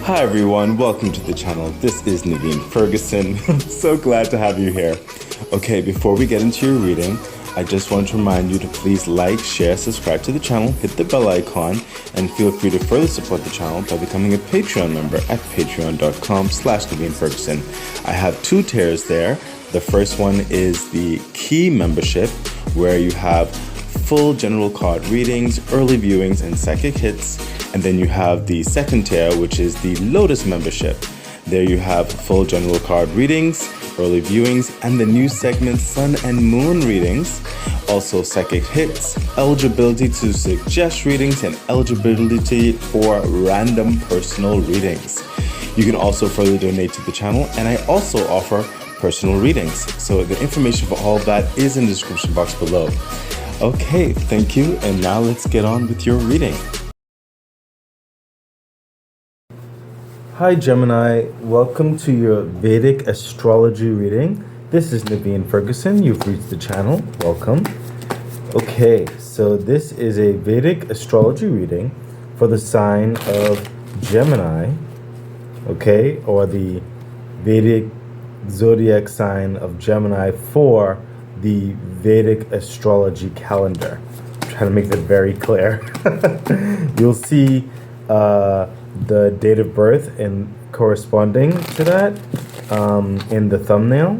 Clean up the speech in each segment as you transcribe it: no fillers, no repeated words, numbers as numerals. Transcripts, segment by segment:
Hi everyone, welcome to the channel. This is Naveen Ferguson. I'm so glad to have you here. Okay, before we get into your reading, I just want to remind you to please like, share, subscribe to the channel, hit the bell icon, and feel free to further support the channel by becoming a Patreon member at patreon.com/Naveen Ferguson. I have two tiers there. The first one is the Key membership, where you have full general card readings, early viewings, and psychic hits. And then you have the second tier, which is the Lotus membership. There you have full general card readings, early viewings, and the new segment Sun and Moon readings. Also psychic hits, eligibility to suggest readings, and eligibility for random personal readings. You can also further donate to the channel, and I also offer personal readings. So the information for all of that is in the description box below. Okay, thank you, and now let's get on with your reading. Hi Gemini, welcome to your Vedic astrology reading. This is Naveen Ferguson. You've reached the channel. Welcome. Okay, so this is a Vedic astrology reading for the sign of Gemini, okay, or the Vedic Zodiac sign of Gemini for the Vedic astrology calendar. I'm trying to make that very clear. You'll see the date of birth and corresponding to that in the thumbnail.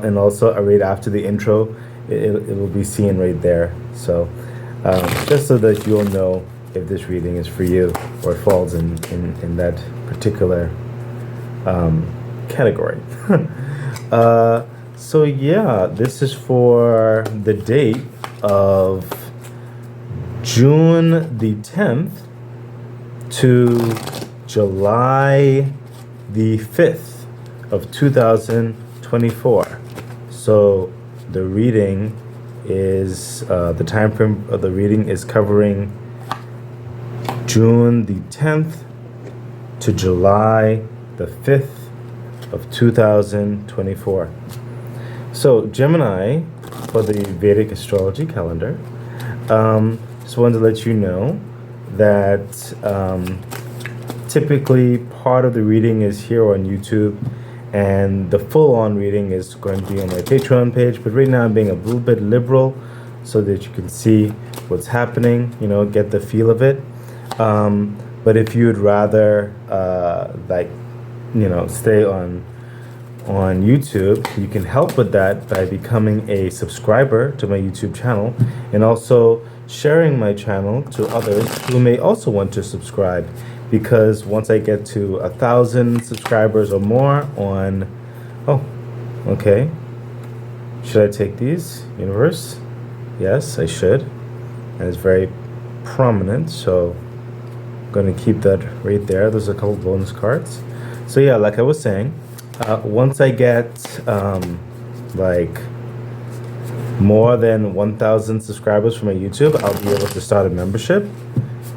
And also right after the intro, it will be seen right there. So just so that you'll know if this reading is for you or it falls in that particular category. So yeah, this is for the date of June the 10th to July the 5th of 2024. So the reading is, the time frame of the reading is covering June the 10th to July the 5th of 2024. So Gemini, for the Vedic astrology calendar, just wanted to let you know that typically part of the reading is here on YouTube, and the full-on reading is going to be on my Patreon page. But right now I'm being a little bit liberal so that you can see what's happening, you know, get the feel of it. But if you'd rather stay on YouTube, you can help with that by becoming a subscriber to my YouTube channel, and also sharing my channel to others who may also want to subscribe, because once I get to 1,000 subscribers or more on, should I take these, universe? Yes, I should, and it's very prominent, so I'm going to keep that right there. There's a couple bonus cards. So yeah, like I was saying, once I get more than 1,000 subscribers for my YouTube, I'll be able to start a membership,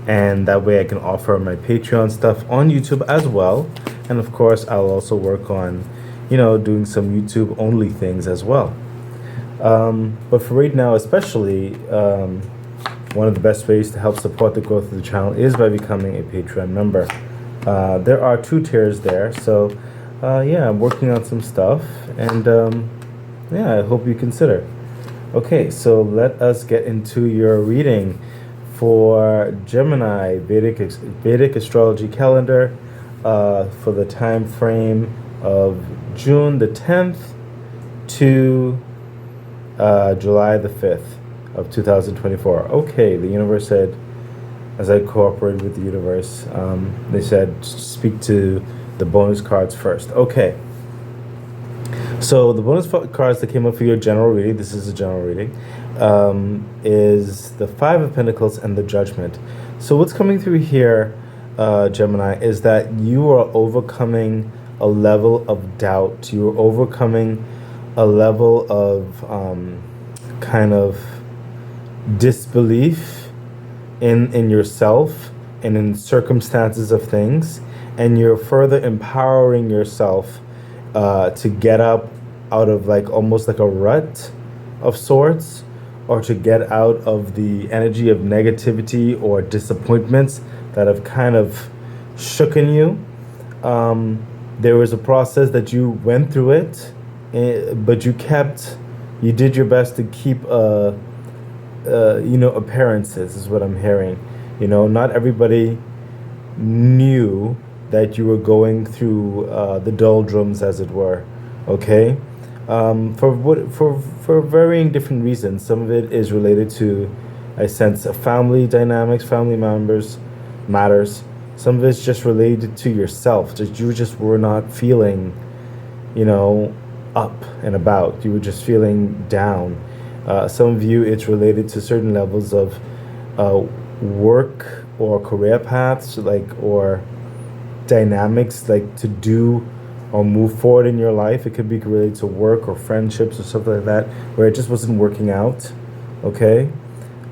and that way I can offer my Patreon stuff on YouTube as well. And of course, I'll also work on, doing some YouTube only things as well. But for right now, especially, one of the best ways to help support the growth of the channel is by becoming a Patreon member. There are two tiers there, so yeah, I'm working on some stuff, and yeah, I hope you consider. Okay, so let us get into your reading for Gemini Vedic astrology calendar for the time frame of June the 10th to July the 5th of 2024. Okay, the universe said, as I cooperated with the universe, they said speak to the bonus cards first. Okay. So the bonus cards that came up for your general reading, this is a general reading, is the Five of Pentacles and the Judgment. So what's coming through here, Gemini, is that you are overcoming a level of doubt. You are overcoming a level of kind of disbelief in yourself and in circumstances of things, and you're further empowering yourself to get up out of almost like a rut of sorts, or to get out of the energy of negativity or disappointments that have kind of shooken you. There was a process that you went through it, but you did your best to keep, appearances is what I'm hearing. Not everybody knew that you were going through the doldrums, as it were. Okay, for varying different reasons. Some of it is related to, I sense, family dynamics, family members matters. Some of it's just related to yourself. That you just were not feeling, up and about. You were just feeling down. Some of you, it's related to certain levels of work or career paths, or dynamics, to do or move forward in your life. It could be related to work or friendships or something like that, where it just wasn't working out. Okay,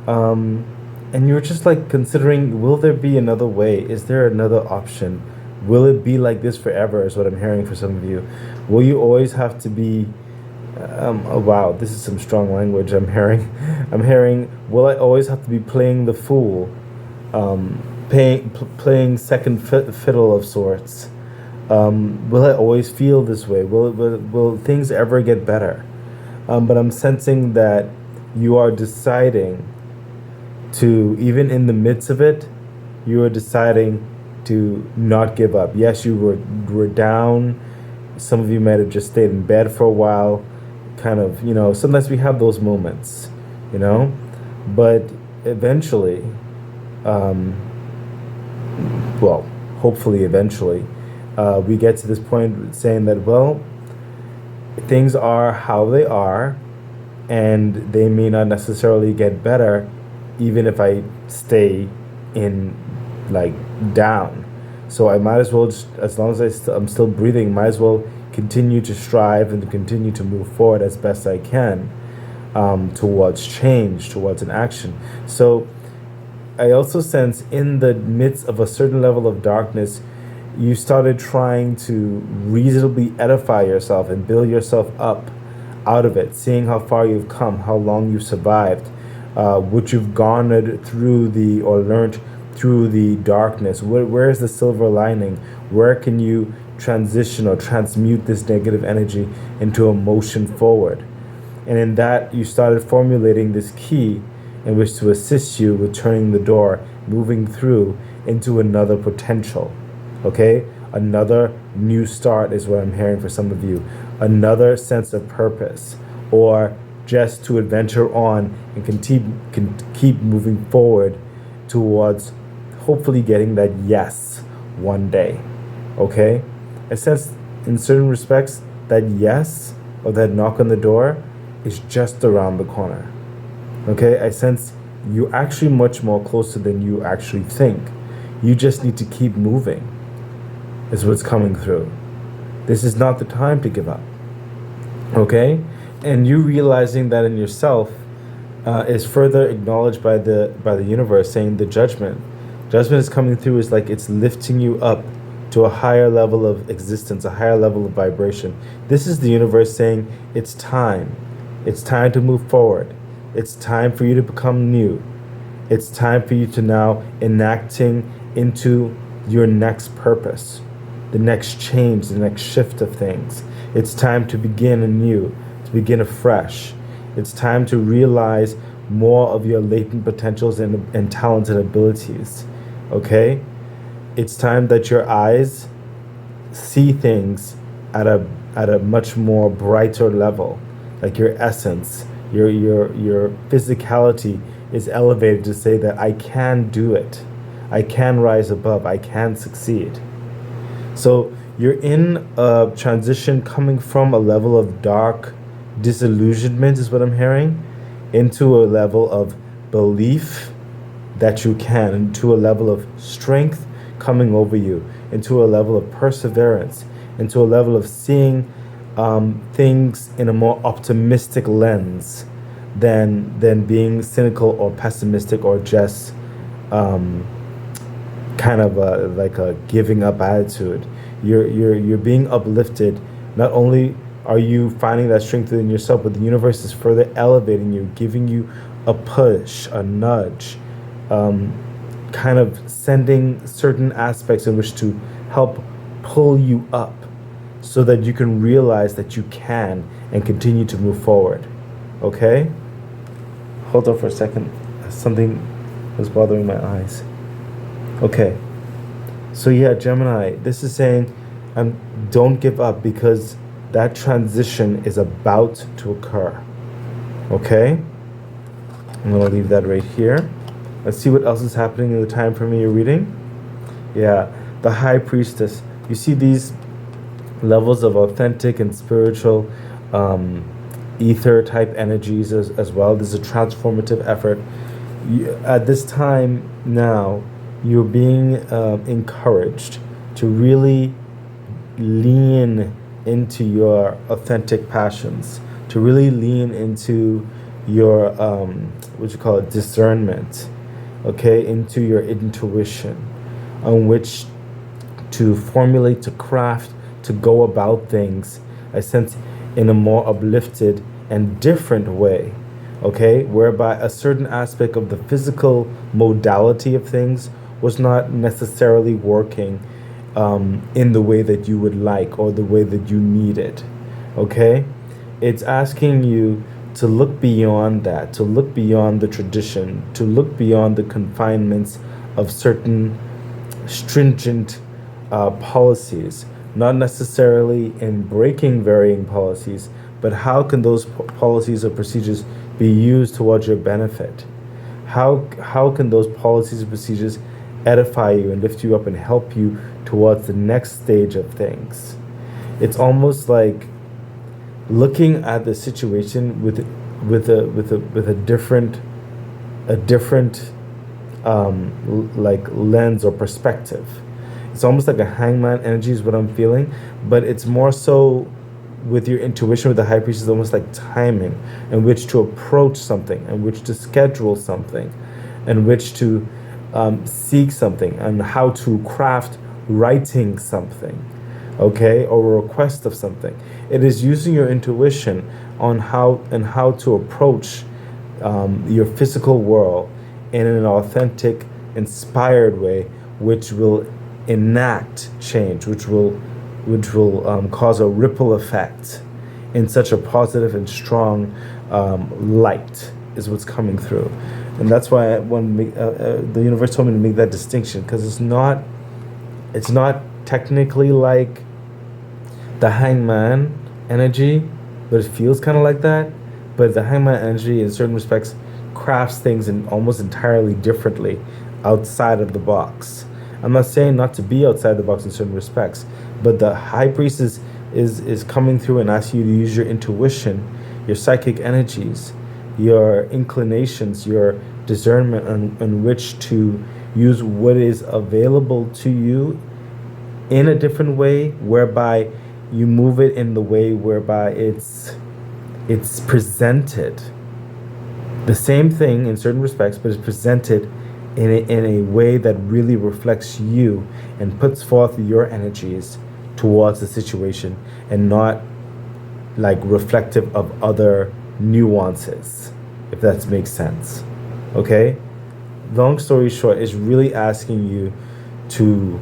and you're just considering, will there be another way? Is there another option? Will it be like this forever? Is what I'm hearing for some of you. Will you always have to be? Oh wow, this is some strong language I'm hearing. I'm hearing, will I always have to be playing the fool? Playing second fiddle of sorts. Will I always feel this way? Will things ever get better? But I'm sensing that you are deciding to, even in the midst of it, you are deciding to not give up. Yes, you were down. Some of you might have just stayed in bed for a while. Kind of, sometimes we have those moments, but eventually, hopefully eventually, we get to this point saying that, well, things are how they are, and they may not necessarily get better even if I stay in down. So I might as well, just, as long as I'm still breathing, might as well continue to strive and to continue to move forward as best I can, towards change, towards an action. So I also sense, in the midst of a certain level of darkness, you started trying to reasonably edify yourself and build yourself up out of it, seeing how far you've come, how long you've survived, what you've garnered through or learned through the darkness. Where is the silver lining? Where can you transition or transmute this negative energy into a motion forward? And in that, you started formulating this key in which to assist you with turning the door, moving through into another potential. Okay? Another new start is what I'm hearing for some of you. Another sense of purpose, or just to adventure on and keep moving forward towards hopefully getting that yes one day. Okay? I sense, in certain respects, that yes, or that knock on the door, is just around the corner. Okay? I sense you're actually much more closer than you actually think. You just need to keep moving, is what's coming through. This is not the time to give up. Okay? And you realizing that in yourself is further acknowledged by the universe, saying the judgment. Judgment is coming through, is it's lifting you up to a higher level of existence, a higher level of vibration. This is the universe saying, it's time. It's time to move forward. It's time for you to become new. It's time for you to now enacting into your next purpose, the next change, the next shift of things. It's time to begin anew, to begin afresh. It's time to realize more of your latent potentials and talents and abilities. Okay? It's time that your eyes see things at a much more brighter level. Your essence, your physicality is elevated to say that I can do it. I can rise above. I can succeed. So you're in a transition coming from a level of dark disillusionment, is what I'm hearing, into a level of belief that you can, into a level of strength coming over you, into a level of perseverance, into a level of seeing things in a more optimistic lens than being cynical or pessimistic, or just kind of a giving up attitude. You're being uplifted not only Are you finding that strength within yourself? But the universe is further elevating you, giving you a push, a nudge, kind of sending certain aspects in which to help pull you up so that you can realize that you can and continue to move forward. Okay? Hold on for a second. Something was bothering my eyes. Okay. So yeah, Gemini, this is saying don't give up, because that transition is about to occur. Okay? I'm going to leave that right here. Let's see what else is happening in the time frame you're reading. Yeah, the High Priestess. You see these levels of authentic and spiritual ether type energies as well. This is a transformative effort. At this time now, you're being encouraged to really lean into your authentic passions, to really lean into your discernment, okay, into your intuition, on which to formulate, to craft, to go about things, I sense, in a more uplifted and different way, okay, whereby a certain aspect of the physical modality of things was not necessarily working in the way that you would like or the way that you need it, okay? It's asking you to look beyond that, to look beyond the tradition, to look beyond the confinements of certain stringent policies, not necessarily in breaking varying policies, but how can those policies or procedures be used towards your benefit? How can those policies and procedures edify you and lift you up and help you towards the next stage of things? It's almost like looking at the situation with a different like lens or perspective. It's almost like a hangman energy is what I'm feeling, but it's more so with your intuition with the High Priestess, almost like timing in which to approach something, in which to schedule something, in which to seek something, and how to craft writing something, okay, or a request of something. It is using your intuition on how to approach your physical world in an authentic, inspired way, which will enact change, which will cause a ripple effect in such a positive and strong light is what's coming through. And that's why the universe told me to make that distinction, because it's not technically like the hangman energy, but it feels kind of like that. But the hangman energy in certain respects crafts things in almost entirely differently outside of the box. I'm not saying not to be outside the box in certain respects, but the High Priestess is coming through and asking you to use your intuition, your psychic energies, your inclinations, your discernment on which to use what is available to you in a different way, whereby you move it in the way whereby it's presented. The same thing in certain respects, but it's presented in a way that really reflects you and puts forth your energies towards the situation, and not like reflective of other nuances, if that makes sense. Okay? Long story short, is really asking you to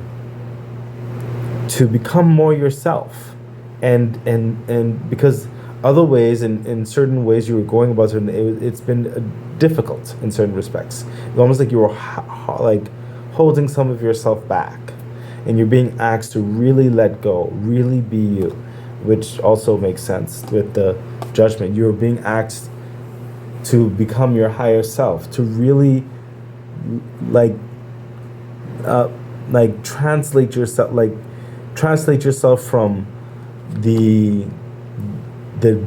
become more yourself, and because other ways, in certain ways you were going about it, it's been difficult in certain respects. It's almost like you were like holding some of yourself back, and you're being asked to really let go, really be you, which also makes sense with the Judgment. You're being asked to become your higher self, to really translate yourself from the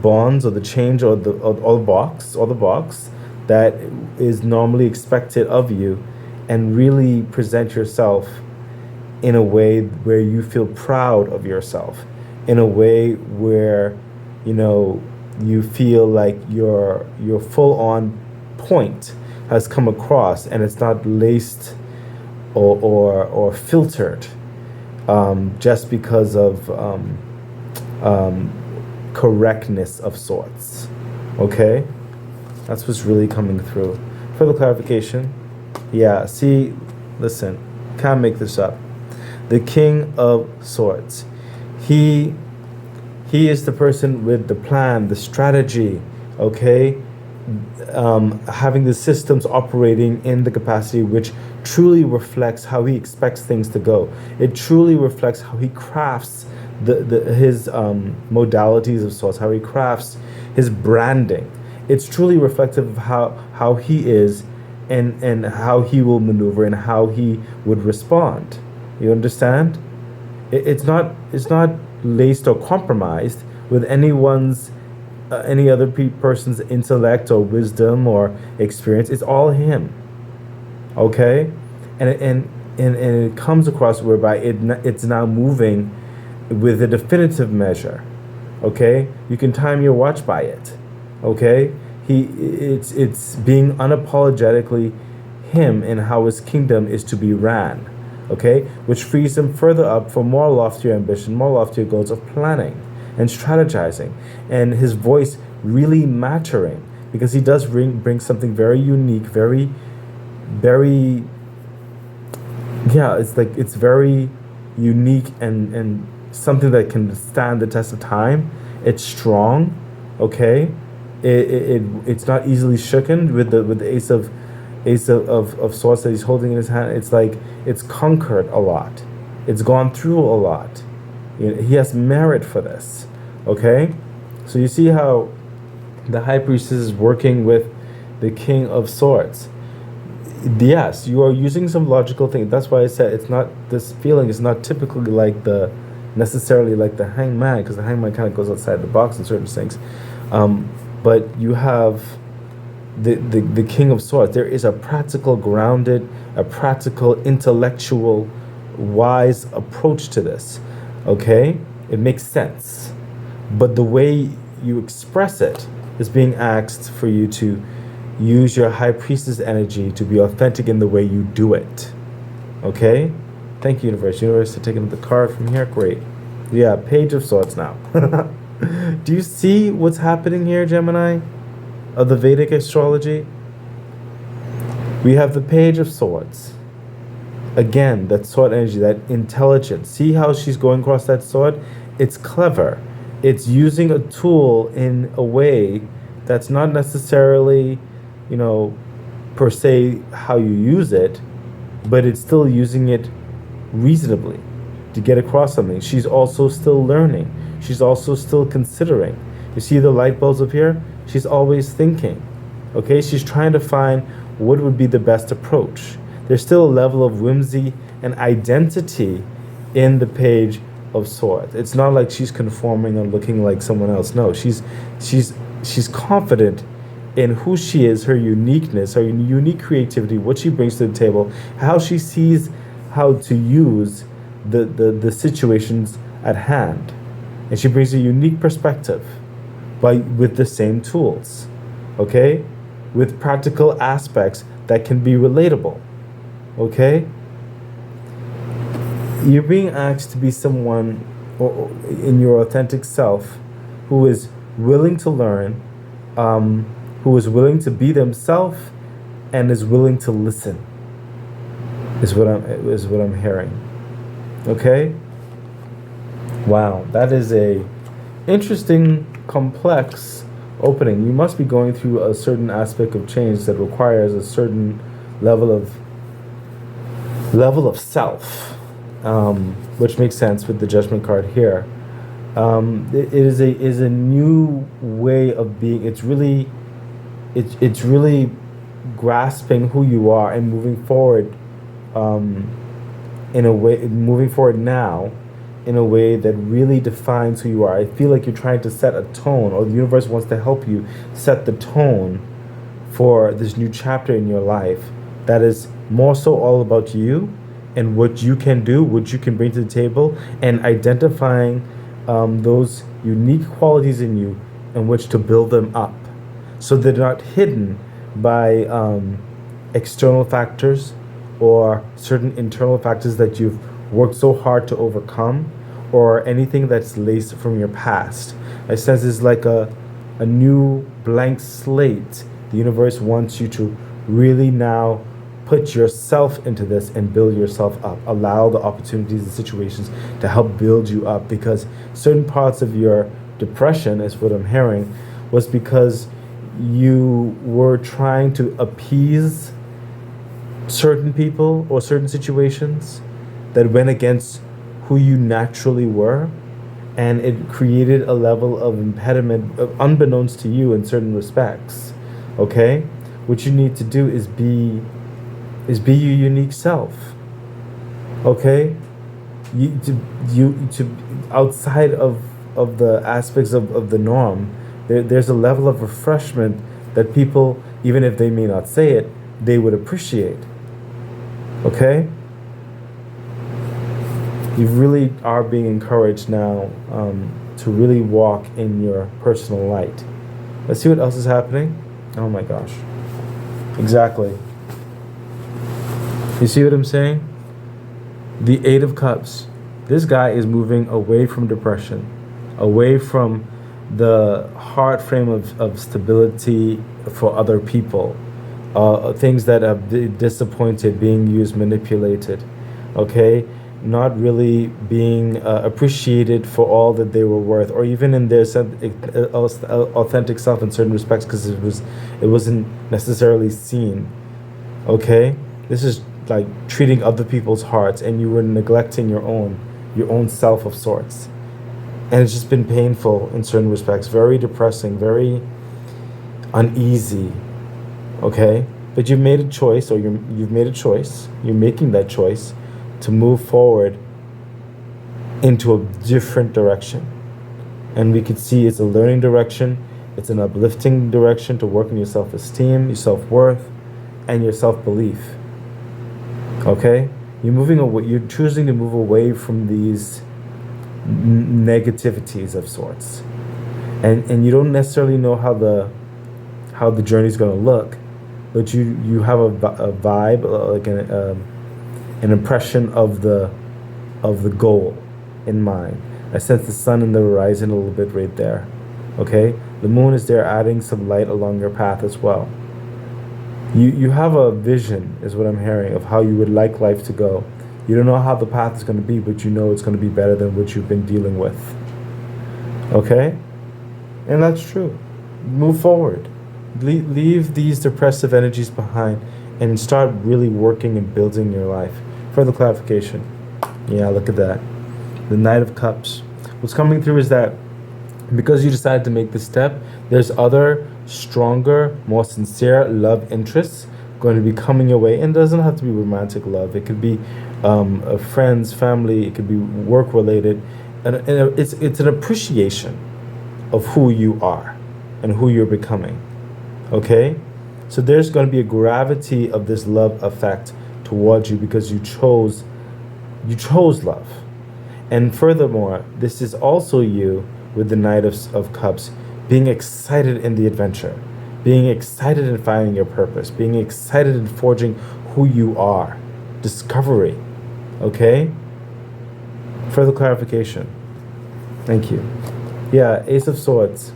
bonds or the change or the box that is normally expected of you, and really present yourself in a way where you feel proud of yourself, in a way where you feel like your full on point has come across, and it's not laced or filtered just because of correctness of sorts. Okay? That's what's really coming through. Further clarification. Yeah, see, listen, can't make this up. The King of Swords. He is the person with the plan, the strategy, okay? Having the systems operating in the capacity which truly reflects how he expects things to go. It truly reflects how he crafts his modalities of sorts, how he crafts his branding. It's truly reflective of how he is and how he will maneuver and how he would respond. You understand? It's not laced or compromised with any other person's intellect or wisdom or experience. It's all him. Okay, and it comes across whereby it's now moving with a definitive measure. Okay, you can time your watch by it. Okay, it's being unapologetically him and how his kingdom is to be ran. Okay, which frees him further up for more loftier ambition, more loftier goals of planning and strategizing, and his voice really mattering, because he does bring something very unique, very it's very unique and something that can stand the test of time. It's strong, okay. It's not easily shooken with the ace of swords that he's holding in his hand. It's like it's conquered a lot. It's gone through a lot. He has merit for this, okay? So you see how the High Priestess is working with the King of Swords. Yes, you are using some logical thing. That's why I said it's not, this feeling is not typically necessarily like the Hangman, because the Hangman kind of goes outside the box in certain things. But you have the King of Swords. There is a practical, grounded, a practical, intellectual, wise approach to this. Okay? It makes sense. But the way you express it is being asked for you to use your High Priestess energy to be authentic in the way you do it. Okay? Thank you, Universe. Universe, taking the card from here. Great. Yeah, Page of Swords now. Do you see what's happening here, Gemini? Of the Vedic astrology? We have the Page of Swords. Again, that sword energy, that intelligence. See how she's going across that sword? It's clever. It's using a tool in a way that's not necessarily, per se how you use it, but it's still using it reasonably to get across something. She's also still learning. She's also still considering. You see the light bulbs up here? She's always thinking. Okay, she's trying to find what would be the best approach. There's still a level of whimsy and identity in the Page of Swords. It's not like she's conforming or looking like someone else. No, she's confident in who she is, her uniqueness, her unique creativity, what she brings to the table, how she sees how to use the situations at hand. And she brings a unique perspective with the same tools, okay? With practical aspects that can be relatable, okay? You're being asked to be someone in your authentic self who is willing to learn, who is willing to be themselves, and is willing to listen. Is what I'm hearing. Okay? Wow, that is a interesting, complex opening. You must be going through a certain aspect of change that requires a certain level of self, which makes sense with the Judgment card here. It is a new way of being. It's really grasping who you are and moving forward now in a way that really defines who you are. I feel like you're trying to set a tone, or the universe wants to help you set the tone for this new chapter in your life that is more so all about you and what you can do, what you can bring to the table, and identifying those unique qualities in you in which to build them up, so they're not hidden by external factors or certain internal factors that you've worked so hard to overcome, or anything that's laced from your past. I sense it's like a new blank slate. The universe wants you to really now put yourself into this and build yourself up. Allow the opportunities and situations to help build you up, because certain parts of your depression, is what I'm hearing, was because you were trying to appease certain people or certain situations that went against who you naturally were, and it created a level of impediment, unbeknownst to you in certain respects. Okay, what you need to do is be your unique self. Okay, to outside of the aspects of the norm. There's a level of refreshment that people, even if they may not say it, they would appreciate. Okay? You really are being encouraged now to really walk in your personal light. Let's see what else is happening. Oh my gosh. Exactly. You see what I'm saying? The Eight of Cups. This guy is moving away from depression, away from the hard frame of stability for other people, things that have disappointed, being used, manipulated, okay? Not really being appreciated for all that they were worth, or even in their authentic self in certain respects, because it wasn't necessarily seen, okay? This is like treating other people's hearts, and you were neglecting your own self of sorts. And it's just been painful in certain respects, very depressing, very uneasy, okay? But you've made a choice, or you've made a choice, you're making that choice to move forward into a different direction. And we could see it's a learning direction, it's an uplifting direction to work on your self-esteem, your self-worth, and your self-belief, okay? You're moving away, you're choosing to move away from these negativities of sorts, and you don't necessarily know how the journey is going to look, but you have a vibe, like an impression of the goal in mind. I sense the sun in the horizon a little bit right there, okay? The moon is there adding some light along your path as well. You have a vision, is what I'm hearing, of how you would like life to go. You don't know how the path is going to be, but you know it's going to be better than what you've been dealing with. Okay? And that's true. Move forward. Leave these depressive energies behind and start really working and building your life. Further clarification. Yeah, look at that. The Knight of Cups. What's coming through is that because you decided to make this step, there's other, stronger, more sincere love interests going to be coming your way. And it doesn't have to be romantic love. It could be friends, family, it could be work related, and it's an appreciation of who you are and who you're becoming, okay? So there's going to be a gravity of this love effect towards you because you chose love. And furthermore, this is also you with the Knight of Cups being excited in the adventure, being excited in finding your purpose, being excited in forging who you are, discovery. Okay? Further clarification. Thank you. Yeah, Ace of Swords.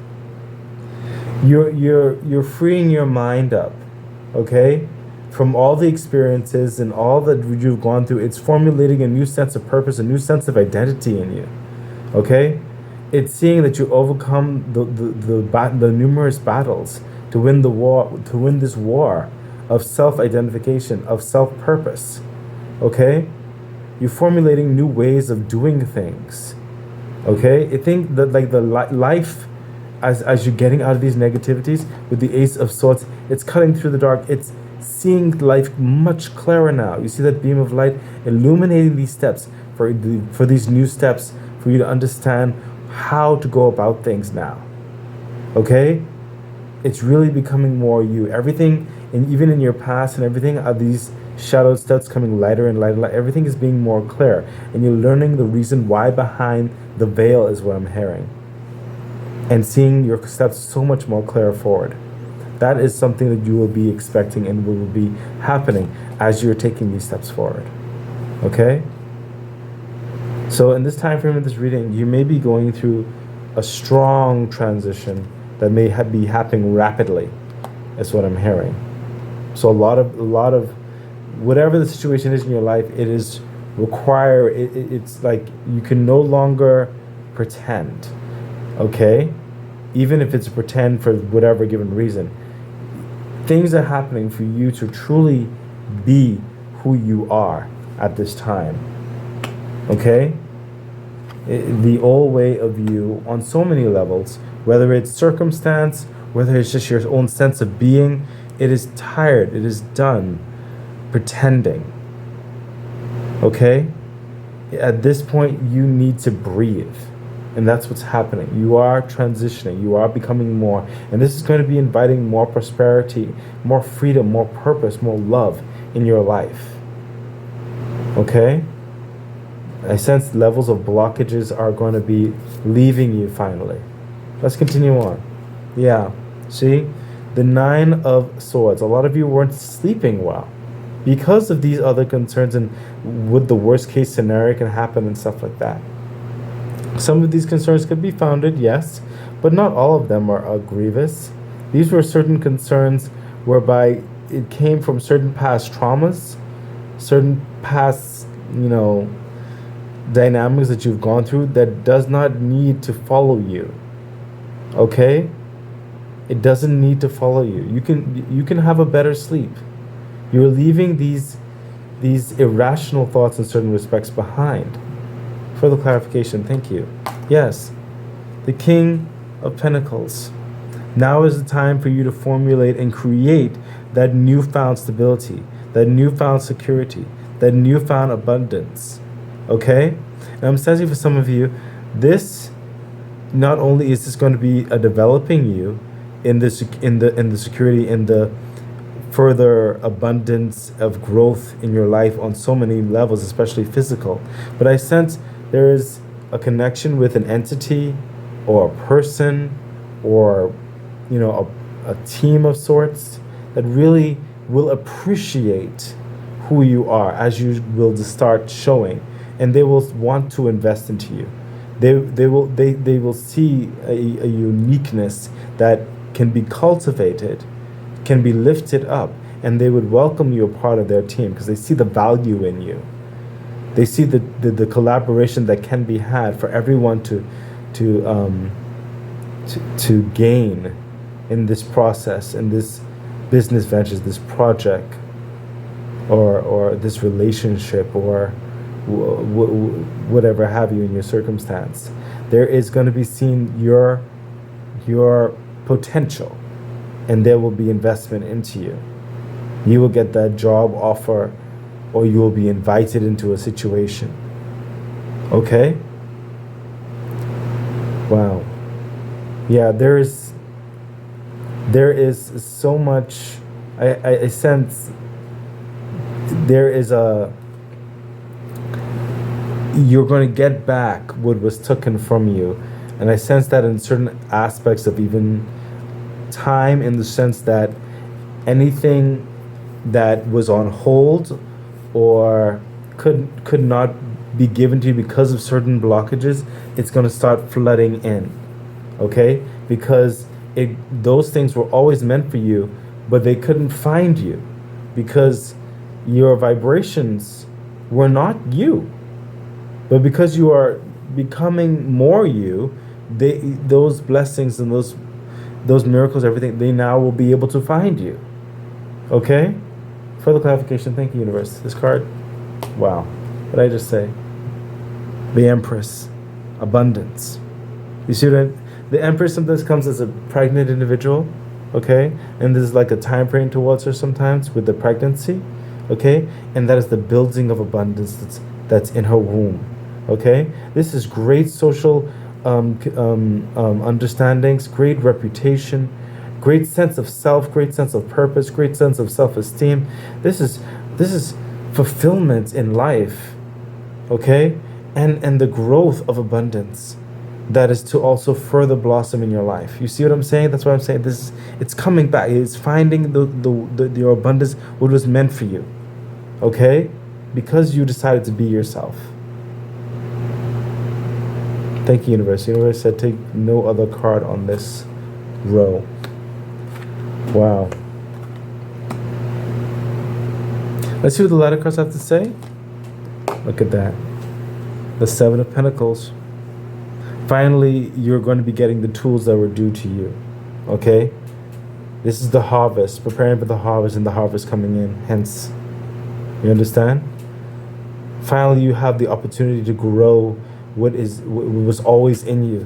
You're freeing your mind up, okay? From all the experiences and all that you've gone through. It's formulating a new sense of purpose, a new sense of identity in you. Okay? It's seeing that you overcome the numerous battles to win the war, to win this war of self-identification, of self-purpose. Okay? You're formulating new ways of doing things. Okay? I think that like the life, as you're getting out of these negativities with the Ace of Swords, it's cutting through the dark. It's seeing life much clearer now. You see that beam of light illuminating these steps for these new steps for you to understand how to go about things now. Okay? It's really becoming more you. Everything, and even in your past and everything, are these shadow steps coming lighter and lighter, everything is being more clear, and you're learning the reason why behind the veil is what I'm hearing, and seeing your steps so much more clear forward. That is something that you will be expecting and will be happening as you're taking these steps forward. Okay? So in this time frame of this reading, you may be going through a strong transition that may be happening rapidly. Is what I'm hearing. So a lot of whatever the situation is in your life, it is it's like you can no longer pretend. Okay, even if it's pretend for whatever given reason, things are happening for you to truly be who you are at this time. Okay, the old way of you on so many levels, whether it's circumstance, whether it's just your own sense of being, it is tired, it is done pretending. Okay? At this point, you need to breathe. And that's what's happening. You are transitioning. You are becoming more. And this is going to be inviting more prosperity, more freedom, more purpose, more love in your life. Okay? I sense levels of blockages are going to be leaving you finally. Let's continue on. Yeah, see? The 9 of Swords. A lot of you weren't sleeping well because of these other concerns and would the worst case scenario can happen and stuff like that. Some of these concerns could be founded, yes, but not all of them are grievous. These were certain concerns whereby it came from certain past traumas, certain past, dynamics that you've gone through that does not need to follow you. Okay? It doesn't need to follow you. You can have a better sleep. You're leaving these irrational thoughts in certain respects behind. Further clarification, thank you. Yes, the King of Pentacles. Now is the time for you to formulate and create that newfound stability, that newfound security, that newfound abundance. Okay? And I'm sensing for some of you, this not only is this going to be a developing you in the security, in the further abundance of growth in your life on so many levels, especially physical, but I sense there is a connection with an entity or a person or a team of sorts that really will appreciate who you are as you will start showing, and they will want to invest into you. They will see a uniqueness that can be cultivated, can be lifted up, and they would welcome you a part of their team because they see the value in you. They see the collaboration that can be had for everyone to gain in this process, in this business ventures, this project, or this relationship, or whatever have you in your circumstance. There is going to be seen your potential, and there will be investment into you. You will get that job offer, or you will be invited into a situation. Okay? Wow. Yeah, there is so much. I sense there is you're going to get back what was taken from you. And I sense that in certain aspects of even time, in the sense that anything that was on hold or could not be given to you because of certain blockages, it's going to start flooding in. Okay? Because those things were always meant for you, but they couldn't find you because your vibrations were not you. But because you are becoming more you, those blessings and those miracles, everything, they now will be able to find you. Okay? Further clarification, thank you, universe. This card, wow. What did I just say? The Empress, abundance. You see what the Empress sometimes comes as a pregnant individual, okay? And there's like a time frame towards her sometimes with the pregnancy, okay? And that is the building of abundance that's in her womb. Okay, this is great social understandings, great reputation, great sense of self, great sense of purpose, great sense of self-esteem. This is fulfillment in life. Okay, and the growth of abundance that is to also further blossom in your life. You see what I'm saying? That's what I'm saying. It's coming back. It's finding your abundance, what was meant for you. Okay, because you decided to be yourself. Thank you, Universe. Universe said take no other card on this row. Wow. Let's see what the ladder cards have to say. Look at that. The Seven of Pentacles. Finally, you're going to be getting the tools that were due to you. Okay? This is the harvest. Preparing for the harvest and the harvest coming in. Hence, you understand? Finally, you have the opportunity to grow what was always in you.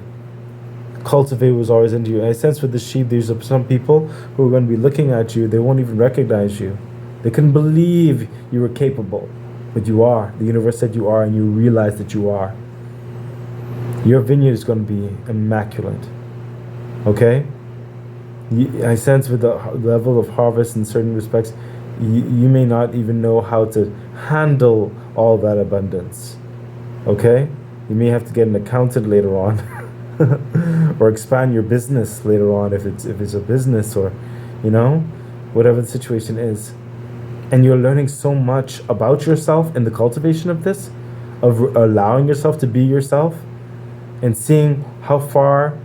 Cultivate what was always in you. And I sense with the sheep, there's some people who are going to be looking at you. They won't even recognize you. They couldn't believe you were capable. But you are. The universe said you are, and you realize that you are. Your vineyard is going to be immaculate. Okay? I sense with the level of harvest in certain respects, you may not even know how to handle all that abundance. Okay? You may have to get an accountant later on. Or expand your business later on if it's a business, or, you know, whatever the situation is. And you're learning so much about yourself in the cultivation of this, of allowing yourself to be yourself, and seeing how far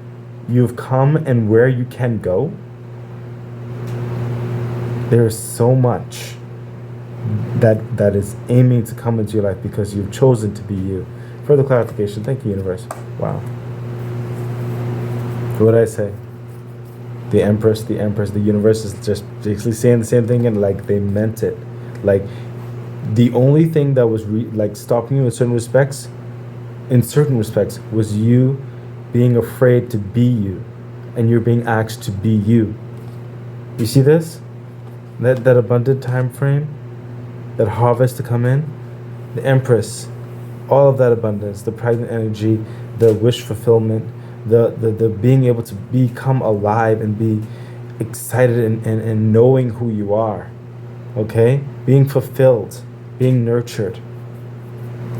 you've come and where you can go. There is so much that is aiming to come into your life because you've chosen to be you. Further clarification. Thank you, universe. Wow. What did I say? The Empress, the universe is just basically saying the same thing, and like they meant it. Like the only thing that was stopping you in certain respects, was you being afraid to be you, and you're being asked to be you. You see this? That abundant time frame, that harvest to come in, the Empress, all of that abundance, the pregnant energy, the wish fulfillment, the being able to become alive and be excited and knowing who you are, okay? Being fulfilled, being nurtured.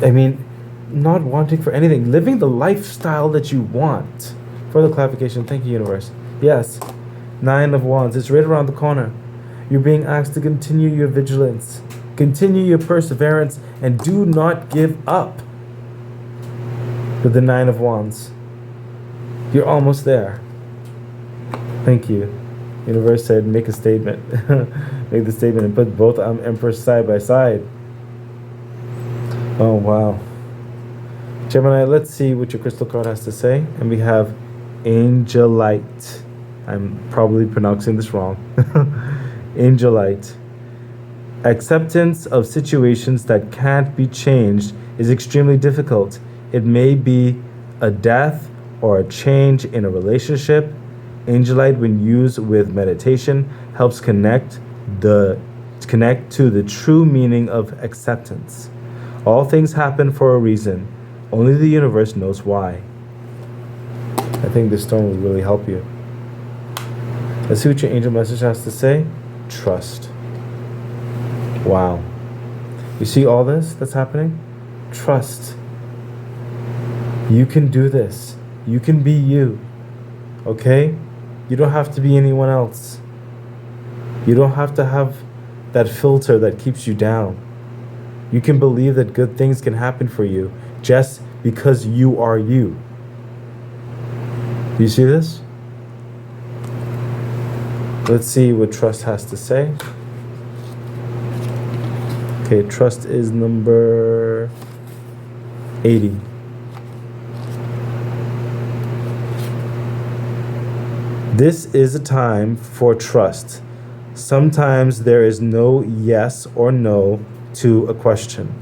I mean, not wanting for anything, living the lifestyle that you want. Further clarification, thank you, universe. Yes, Nine of Wands, it's right around the corner. You're being asked to continue your vigilance, continue your perseverance, and do not give up. With the Nine of Wands, you're almost there. Thank you. Universe said, make a statement. Make the statement and put both Empress side by side. Oh, wow. Gemini, let's see what your crystal card has to say. And we have Angelite. I'm probably pronouncing this wrong. Angelite. Acceptance of situations that can't be changed is extremely difficult. It may be a death or a change in a relationship. Angelite, when used with meditation, helps connect to the true meaning of acceptance. All things happen for a reason. Only the universe knows why. I think this stone will really help you. Let's see what your angel message has to say. Trust. Wow. You see all this that's happening? Trust. You can do this. You can be you. Okay? You don't have to be anyone else. You don't have to have that filter that keeps you down. You can believe that good things can happen for you just because you are you. Do you see this? Let's see what trust has to say. Okay, trust is number 80. This is a time for trust. Sometimes there is no yes or no to a question.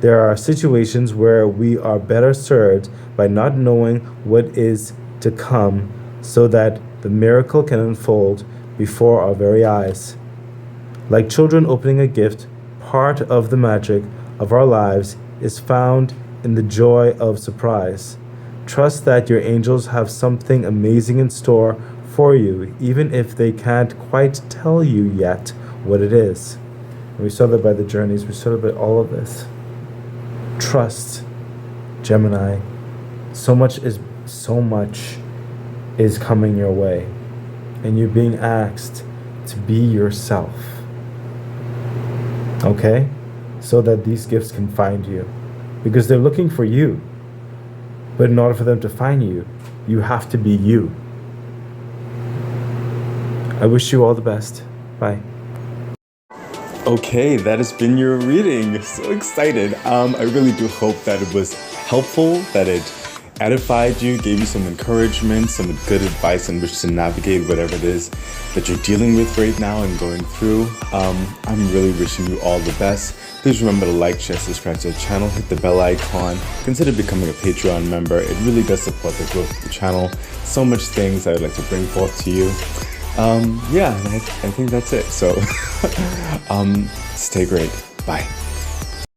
There are situations where we are better served by not knowing what is to come so that the miracle can unfold before our very eyes. Like children opening a gift, part of the magic of our lives is found in the joy of surprise. Trust that your angels have something amazing in store for you, even if they can't quite tell you yet what it is. And we saw that by the journeys, we saw that by all of this. Trust, Gemini. So much is coming your way, and you're being asked to be yourself. Okay? So that these gifts can find you, because they're looking for you. But in order for them to find you, you have to be you. I wish you all the best. Bye. Okay, that has been your reading. So excited. I really do hope that it was helpful, that it edified you, gave you some encouragement, some good advice on which to navigate whatever it is that you're dealing with right now and going through. I'm really wishing you all the best. Please remember to like, share, subscribe to the channel, hit the bell icon, consider becoming a Patreon member. It really does support the growth of the channel. So much things I would like to bring forth to you. Yeah, I think that's it. So stay great. Bye.